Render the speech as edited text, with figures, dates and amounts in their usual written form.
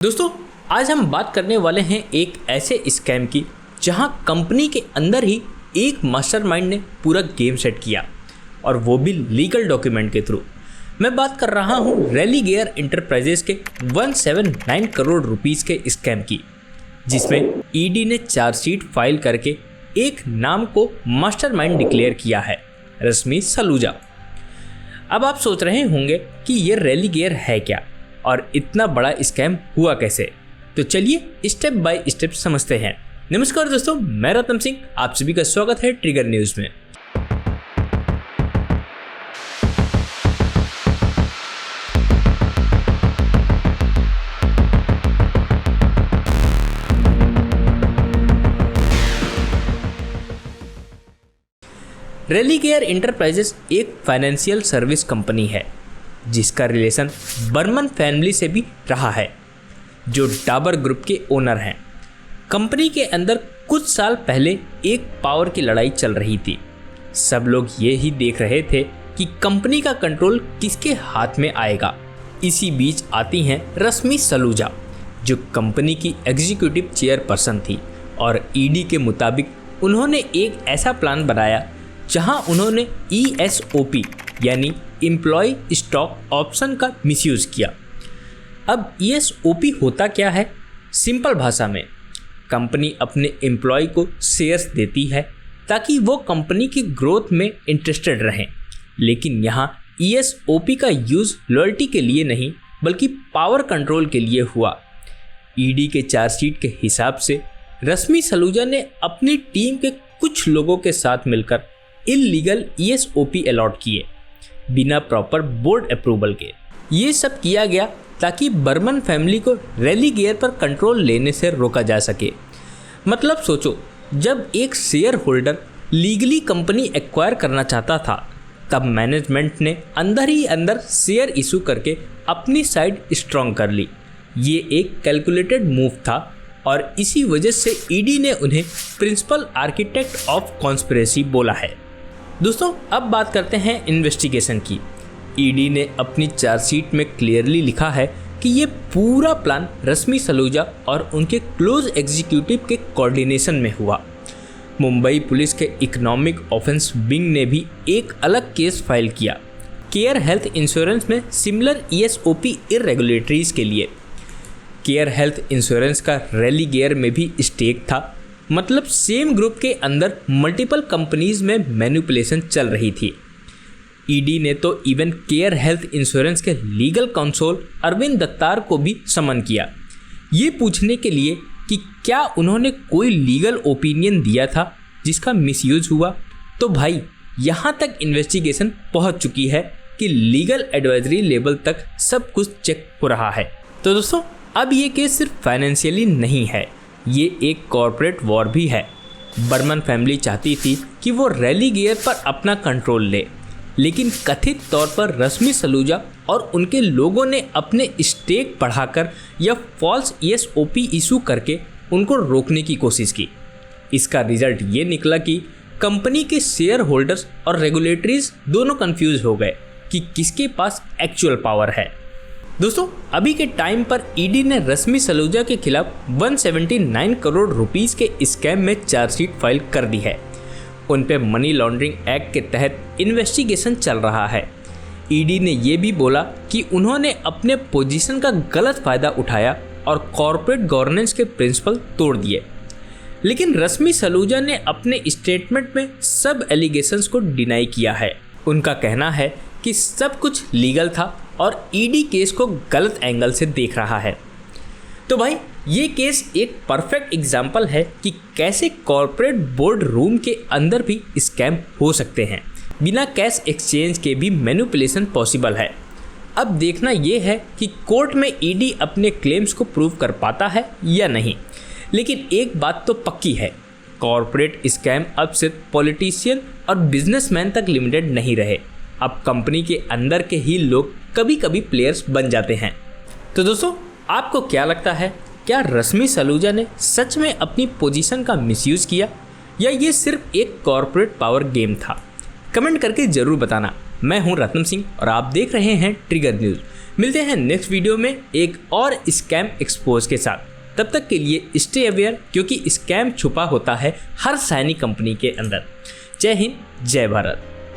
दोस्तों, आज हम बात करने वाले हैं एक ऐसे स्कैम की जहां कंपनी के अंदर ही एक मास्टरमाइंड ने पूरा गेम सेट किया और वो भी लीगल डॉक्यूमेंट के थ्रू। मैं बात कर रहा हूं रेलीगेयर इंटरप्राइजेस के 179 करोड़ रुपीस के स्कैम की, जिसमें ईडी ने चार्जशीट फाइल करके एक नाम को मास्टरमाइंड डिक्लेयर किया है, रश्मि सलूजा। अब आप सोच रहे होंगे कि ये रेलीगेयर है क्या और इतना बड़ा स्कैम हुआ कैसे। तो चलिए स्टेप बाय स्टेप समझते हैं। नमस्कार दोस्तों, मैं रत्न सिंह, आप सभी का स्वागत है ट्रिगर न्यूज में। रेलीगेयर इंटरप्राइजेस एक फाइनेंशियल सर्विस कंपनी है जिसका रिलेशन बर्मन फैमिली से भी रहा है, जो डाबर ग्रुप के ओनर हैं। कंपनी के अंदर कुछ साल पहले एक पावर की लड़ाई चल रही थी। सब लोग ये ही देख रहे थे कि कंपनी का कंट्रोल किसके हाथ में आएगा। इसी बीच आती हैं रश्मि सलूजा, जो कंपनी की एग्जीक्यूटिव चेयरपर्सन थी, और ईडी के मुताबिक उन्होंने एक ऐसा प्लान बनाया जहां उन्होंने ESOP यानी एम्प्लॉय स्टॉक ऑप्शन का मिसयूज़ किया। अब ESOP होता क्या है? सिंपल भाषा में, कंपनी अपने एम्प्लॉय को शेयर्स देती है ताकि वो कंपनी की ग्रोथ में इंटरेस्टेड रहें। लेकिन यहाँ ESOP का यूज़ लॉयल्टी के लिए नहीं बल्कि पावर कंट्रोल के लिए हुआ। ईडी के चार्जशीट के हिसाब से रश्मि सलूजा ने अपनी टीम के कुछ लोगों के साथ मिलकर इल्लीगल ESOP अलॉट किए बिना प्रॉपर बोर्ड अप्रूवल के। ये सब किया गया ताकि बर्मन फैमिली को रेलीगेयर पर कंट्रोल लेने से रोका जा सके। मतलब सोचो, जब एक share holder legally company acquire करना चाहता था, तब मैनेजमेंट ने अंदर ही अंदर शेयर इशू करके अपनी साइड स्ट्रॉन्ग कर ली। ये एक कैलकुलेटेड मूव था और इसी वजह से ईडी ने उन्हें प्रिंसिपल आर्किटेक्ट ऑफ कॉन्स्पिरेसी बोला है। दोस्तों, अब बात करते हैं इन्वेस्टिगेशन की। ईडी ने अपनी चार्जशीट में क्लियरली लिखा है कि ये पूरा प्लान रश्मि सलूजा और उनके क्लोज एग्जीक्यूटिव के कोऑर्डिनेशन में हुआ। मुंबई पुलिस के इकोनॉमिक ऑफेंस विंग ने भी एक अलग केस फाइल किया, केयर हेल्थ इंश्योरेंस में सिमिलर ESOP इरेगुलेटरीज के लिए। केयर हेल्थ इंश्योरेंस का रेलीगेयर में भी स्टेक था, मतलब सेम ग्रुप के अंदर मल्टीपल कंपनीज में मैनिपुलेशन चल रही थी। ईडी ने तो इवन केयर हेल्थ इंश्योरेंस के लीगल काउंसिल अरविंद दत्तार को भी समन किया, ये पूछने के लिए कि क्या उन्होंने कोई लीगल ओपिनियन दिया था जिसका मिसयूज हुआ। तो भाई, यहाँ तक इन्वेस्टिगेशन पहुँच चुकी है कि लीगल एडवाइजरी लेवल तक सब कुछ चेक हो रहा है। तो दोस्तों, अब ये केस सिर्फ फाइनेंशियली नहीं है, ये एक कॉर्पोरेट वॉर भी है। बर्मन फैमिली चाहती थी कि वो रेलीगेयर पर अपना कंट्रोल ले, लेकिन कथित तौर पर रश्मि सलूजा और उनके लोगों ने अपने स्टेक बढ़ाकर या फॉल्स ESOP इशू करके उनको रोकने की कोशिश की। इसका रिजल्ट ये निकला कि कंपनी के शेयर होल्डर्स और रेगुलेटरीज दोनों कंफ्यूज हो गए कि किसके पास एक्चुअल पावर है। दोस्तों, अभी के टाइम पर ईडी ने रश्मि सलूजा के खिलाफ 179 करोड़ रुपीस के स्कैम में चार्जशीट फाइल कर दी है। उन पे मनी लॉन्ड्रिंग एक्ट के तहत इन्वेस्टिगेशन चल रहा है। ईडी ने ये भी बोला कि उन्होंने अपने पोजीशन का गलत फ़ायदा उठाया और कॉर्पोरेट गवर्नेंस के प्रिंसिपल तोड़ दिए। लेकिन रश्मि सलूजा ने अपने स्टेटमेंट में सब एलिगेशंस को डिनाई किया है। उनका कहना है कि सब कुछ लीगल था और ईडी केस को गलत एंगल से देख रहा है। तो भाई, ये केस एक परफेक्ट एग्जाम्पल है कि कैसे कॉर्पोरेट बोर्ड रूम के अंदर भी स्कैम हो सकते हैं। बिना कैश एक्सचेंज के भी मैनिपुलेशन पॉसिबल है। अब देखना ये है कि कोर्ट में ईडी अपने क्लेम्स को प्रूव कर पाता है या नहीं। लेकिन एक बात तो पक्की है, कॉर्पोरेट स्कैम अब सिर्फ पॉलिटिशियन और बिजनेसमैन तक लिमिटेड नहीं रहे। अब कंपनी के अंदर के ही लोग कभी कभी प्लेयर्स बन जाते हैं। तो दोस्तों, आपको क्या लगता है, क्या रश्मि सलूजा ने सच में अपनी पोजीशन का मिसयूज़ किया या ये सिर्फ एक कॉर्पोरेट पावर गेम था? कमेंट करके ज़रूर बताना। मैं हूं रत्न सिंह और आप देख रहे हैं ट्रिगर न्यूज़। मिलते हैं नेक्स्ट वीडियो में एक और स्कैम एक्सपोज के साथ। तब तक के लिए स्टे अवेयर, क्योंकि स्कैम छुपा होता है हर सैनिक कंपनी के अंदर। जय हिंद, जय भारत।